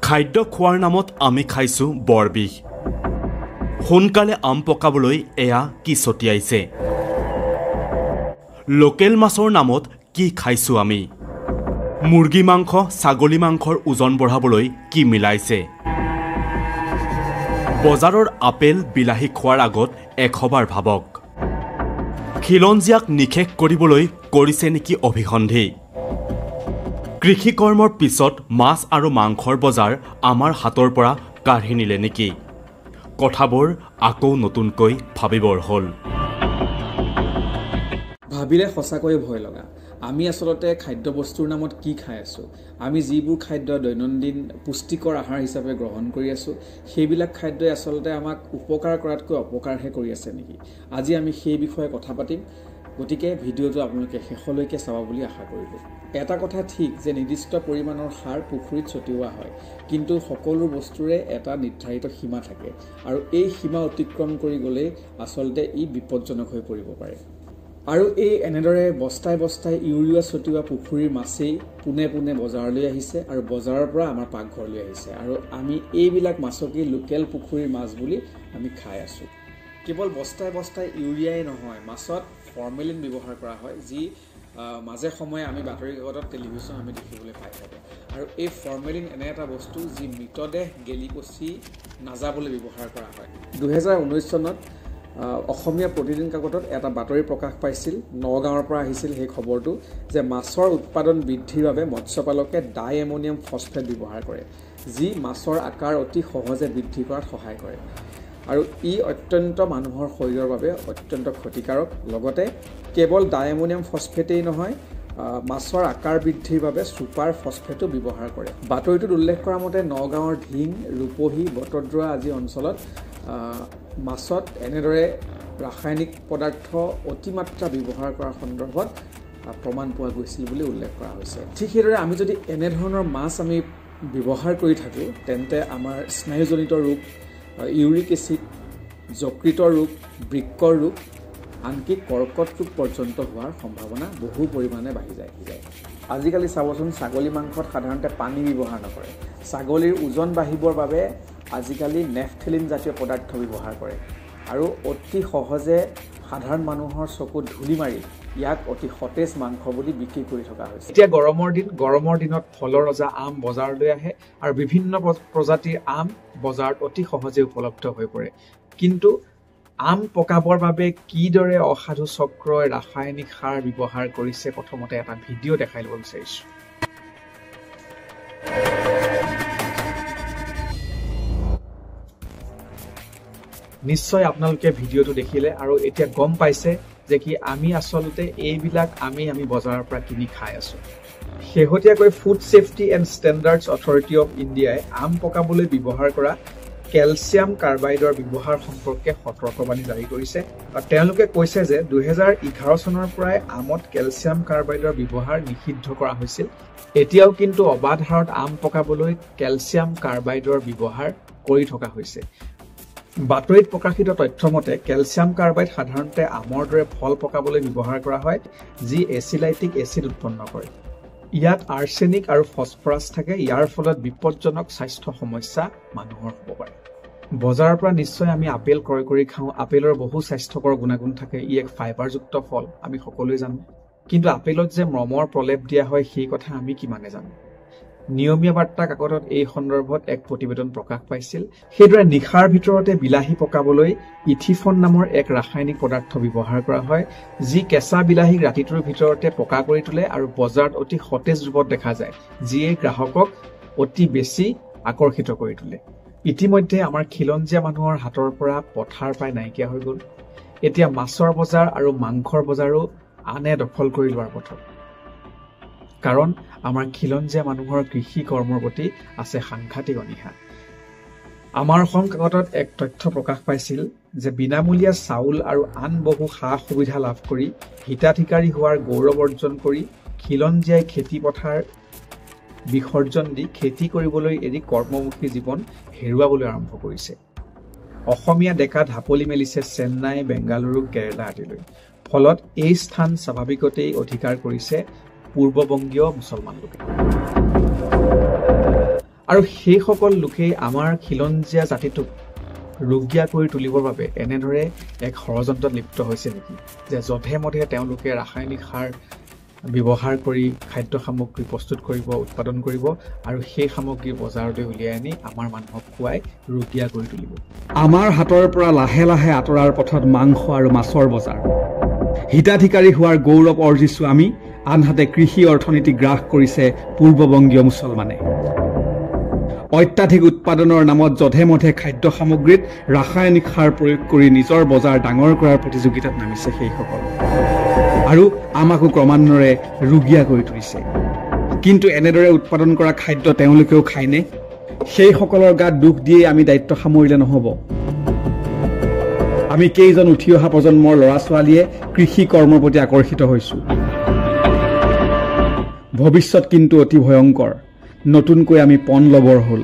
খাদ্য খোৱাৰ নামত আমি খাইছোঁ বৰবিষ। সোনকালে আম পকাবলৈ এয়া কি ছটিয়াইছে? লোকেল মাছৰ নামত কি খাইছোঁ আমি? মুৰ্গী মাংস, ছাগলী মাংসৰ ওজন বঢ়াবলৈ কি মিলাইছে? বজাৰৰ আপেল, বিলাহী খোৱাৰ আগত 100 বাৰ ভাবক। খিলঞ্জীয়াক নিষেধ কৰিবলৈ কৰিছে নেকি অভিসন্ধি? কৃষি কৰ্মৰ পিছত মাছ আৰু মাংসৰ বজাৰ আমাৰ হাতৰ পৰা কাঢ়ি নিলে নেকি? কথাবোৰ আকৌ নতুনকৈ ভাবিবৰ হ'ল। ভাবিলে সঁচাকৈয়ে ভয় লগা। আমি আচলতে খাদ্যবস্তুৰ নামত কি খাই আছোঁ? আমি যিবোৰ খাদ্য দৈনন্দিন পুষ্টিকৰ আহাৰ হিচাপে গ্ৰহণ কৰি আছোঁ, সেইবিলাক খাদ্যই আচলতে আমাক উপকাৰ কৰাতকৈ অপকাৰহে কৰি আছে নেকি? আজি আমি সেই বিষয়ে কথা পাতিম। গতিকে ভিডিঅ'টো আপোনালোকে শেষলৈকে চাব বুলি আশা কৰিলোঁ। এটা কথা ঠিক যে নিৰ্দিষ্ট পৰিমাণৰ সাৰ পুখুৰীত ছটিওৱা হয়, কিন্তু সকলো বস্তুৰে এটা নিৰ্ধাৰিত সীমা থাকে আৰু এই সীমা অতিক্ৰম কৰি গ'লেই আচলতে ই বিপদজনক হৈ পৰিব পাৰে। আৰু এই এনেদৰে বস্তাই বস্তাই ইউৰিয়া ছটিওৱা পুখুৰীৰ মাছেই পোনে পোনে বজাৰলৈ আহিছে আৰু বজাৰৰ পৰা আমাৰ পাকঘৰলৈ আহিছে, আৰু আমি এইবিলাক মাছকেই লোকেল পুখুৰীৰ মাছ বুলি আমি খাই আছোঁ। কেৱল বস্তাই বস্তাই ইউৰিয়াই নহয়, মাছত ফৰ্মেলিন ব্যৱহাৰ কৰা হয়, যি মাজে সময়ে আমি বাতৰি কাকতত, টেলিভিশ্যন আমি দেখিবলৈ পাই থাকোঁ। আৰু এই ফৰ্মেলিন এনে এটা বস্তু যি মৃতদেহ গেলি পচি নাযাবলৈ ব্যৱহাৰ কৰা হয়। 2019 চনত অসমীয়া প্ৰতিদিন কাকতত এটা বাতৰি প্ৰকাশ পাইছিল, নগাঁৱৰ পৰা আহিছিল সেই খবৰটো, যে মাছৰ উৎপাদন বৃদ্ধিৰ বাবে মৎস্যপালকে ডাই এমনিয়াম ফছফেট ব্যৱহাৰ কৰে, যি মাছৰ আকাৰ অতি সহজে বৃদ্ধি কৰাত সহায় কৰে। আৰু ই অত্যন্ত মানুহৰ শৰীৰৰ বাবে অত্যন্ত ক্ষতিকাৰক। লগতে কেৱল ডাই এমনিয়াম ফছফেটেই নহয়, মাছৰ আকাৰ বৃদ্ধিৰ বাবে ছুপাৰ ফছফেটো ব্যৱহাৰ কৰে। বাতৰিটোত উল্লেখ কৰা মতে নগাঁৱৰ ঢিং, ৰূপহী, বটদ্ৰৱা আদি অঞ্চলত মাছত এনেদৰে ৰাসায়নিক পদাৰ্থ অতিমাত্ৰা ব্যৱহাৰ কৰাৰ সন্দৰ্ভত প্ৰমাণ পোৱা গৈছিল বুলি উল্লেখ কৰা হৈছে। ঠিক সেইদৰে আমি যদি এনেধৰণৰ মাছ আমি ব্যৱহাৰ কৰি থাকোঁ, তেন্তে আমাৰ স্নায়ুজনিত ৰোগ, ইউৰিক এচিড, যকৃতৰ ৰোগ, বৃক্কৰ ৰোগ, আনকি কৰ্কট ৰোগ পৰ্যন্ত হোৱাৰ সম্ভাৱনা বহু পৰিমাণে বাঢ়ি যায়। আজিকালি চাবচোন, ছাগলী মাংসত সাধাৰণতে পানী ব্যৱহাৰ নকৰে। ছাগলীৰ ওজন বাঢ়িবৰ বাবে আজিকালি নেফথেলিন জাতীয় পদাৰ্থ ব্যৱহাৰ কৰে, আৰু অতি সহজে সাধাৰণ মানুহৰ চকুত ধূলি মাৰি ইয়াক অতি সতেজ মাংস বুলি বিক্ৰী কৰি থকা হৈছে। এতিয়া গৰমৰ দিনত ফলৰ ৰজা আম বজাৰলৈ আহে আৰু বিভিন্ন প্ৰজাতিৰ আম বজাৰত অতি সহজে উপলব্ধ হৈ পৰে। কিন্তু আম পকাবৰ বাবে কিদৰে অসাধু চক্ৰই ৰাসায়নিক সাৰ ব্যৱহাৰ কৰিছে, প্ৰথমতে এটা ভিডিঅ' দেখাই ল'ব বিচাৰিছোঁ। নিশ্চয় আপোনালোকে ভিডিঅ'টো দেখিলে আৰু এতিয়া গম পাইছে যে কি আমি আচলতে এইবিলাক আমি বজাৰৰ পৰা কিনি খাই আছোঁ। শেহতীয়াকৈ food safety and standards authority of ইণ্ডিয়াই আম পকাবলৈ ব্যৱহাৰ কৰা কেলছিয়াম কাৰ্বাইডৰ ব্যৱহাৰ সম্পৰ্কে সতৰ্কবাণী জাৰি কৰিছে। আৰু তেওঁলোকে কৈছে যে 2011 চনৰ পৰাই আমত কেলছিয়াম কাৰ্বাইডৰ ব্যৱহাৰ নিষিদ্ধ কৰা হৈছিল। এতিয়াও কিন্তু অবাধ হাৰত আম পকাবলৈ কেলছিয়াম কাৰ্বাইডৰ ব্যৱহাৰ কৰি থকা হৈছে। বাতৰিত প্ৰকাশিত তথ্যমতে কেলছিয়াম কাৰ্বাইড সাধাৰণতে আমৰ দৰে ফল পকাবলৈ ব্যৱহাৰ কৰা হয়, যি এচিলাইটিক এচিড উৎপন্ন কৰে। ইয়াত আৰ্ছেনিক আৰু ফছফৰাছ থাকে। ইয়াৰ ফলত বিপদজনক স্বাস্থ্য সমস্যা মানুহৰ হ'ব পাৰে। বজাৰৰ পৰা নিশ্চয় আমি আপেল ক্ৰয় কৰি খাওঁ। আপেলৰ বহু স্বাস্থ্যকৰ গুণাগুণ থাকে। ই এক ফাইবাৰযুক্ত ফল, আমি সকলোৱে জানো। কিন্তু আপেলত যে মমৰ প্ৰলেপ দিয়া হয়, সেই কথা আমি কিমানে জানো? নিয়মীয়া বাৰ্তা কাকতত এই সন্দৰ্ভত এক প্ৰতিবেদন প্ৰকাশ পাইছিল। সেইদৰে নিশাৰ ভিতৰতে বিলাহী পকাবলৈ ইথিফন নামৰ এক ৰাসায়নিক পদাৰ্থ ব্যৱহাৰ কৰা হয়, যি কেঁচা বিলাহীক ৰাতিটোৰ ভিতৰতে পকা কৰি তোলে আৰু বজাৰত অতি সতেজ ৰূপত দেখা যায়, যিয়ে গ্ৰাহকক অতি বেছি আকৰ্ষিত কৰি তোলে। ইতিমধ্যে আমাৰ খিলঞ্জীয়া মানুহৰ হাতৰ পৰা পথাৰ প্ৰায় নাইকিয়া হৈ গ'ল। এতিয়া মাছৰ বজাৰ আৰু মাংসৰ বজাৰো আনে দখল কৰি লোৱাৰ পথত। কাৰণ আমাৰ খিলঞ্জীয়া মানুহৰ কৃষি কৰ্মৰ প্ৰতি আছে সাংঘাতিক অনীহা। আমাৰ অসম কাকতত এক তথ্য প্ৰকাশ পাইছিল যে বিনামূলীয়া চাউল আৰু আন বহু সা সুবিধা লাভ কৰি হিতাধিকাৰী হোৱাৰ গৌৰৱ অৰ্জন কৰি খিলঞ্জীয়াই খেতি পথাৰ বিসৰ্জন দি খেতি কৰিবলৈ এৰি কৰ্মমুখী জীৱন হেৰুৱাবলৈ আৰম্ভ কৰিছে। অসমীয়া ডেকা ঢাপলি মেলিছে চেন্নাই, বেংগালুৰু, কেৰেলা আদিলৈ। ফলত এই স্থান স্বাভাৱিকতেই অধিকাৰ কৰিছে পূৰ্ববংগীয় মুছলমান লোকে। আৰু সেইসকল লোকেই আমাৰ খিলঞ্জীয়া জাতিটোক ৰোগীয়া কৰি তুলিবৰ বাবে এনেদৰে এক ষড়যন্ত্ৰত লিপ্ত হৈছে নেকি যে যধে মধে তেওঁলোকে ৰাসায়নিক সাৰ ব্যৱহাৰ কৰি খাদ্য সামগ্ৰী প্ৰস্তুত কৰিব উৎপাদন কৰিব আৰু সেই সামগ্ৰী বজাৰলৈ উলিয়াই আনি আমাৰ মানুহক খুৱাই ৰোগীয়া কৰি তুলিব আমাৰ হাতৰ পৰা লাহে লাহে আঁতৰাৰ পথত মাংস আৰু মাছৰ বজাৰ হিতাধিকাৰী হোৱাৰ গৌৰৱ অৰ্জিছো আমি আনহাতে কৃষি অৰ্থনীতি গ্ৰাস কৰিছে পূৰ্ববংগীয় মুছলমানে অত্যাধিক উৎপাদনৰ নামত যধে মধে খাদ্য সামগ্ৰীত ৰাসায়নিক সাৰ প্ৰয়োগ কৰি নিজৰ বজাৰ ডাঙৰ কৰাৰ প্ৰতিযোগিতাত নামিছে সেইসকল আৰু আমাকো ক্ৰমান্বয়ে ৰোগীয়া কৰি তুলিছে কিন্তু এনেদৰে উৎপাদন কৰা খাদ্য তেওঁলোকেও খায়নে সেইসকলৰ গাত দুখ দিয়ে আমি দায়িত্ব সামৰিলে নহ'ব আমি কেইজন উঠি অহা প্ৰজন্মৰ ল'ৰা ছোৱালীয়ে কৃষি কৰ্মৰ প্ৰতি আকৰ্ষিত হৈছো ভৱিষ্যত কিন্তু অতি ভয়ংকৰ নতুনকৈ আমি পণ ল'বৰ হ'ল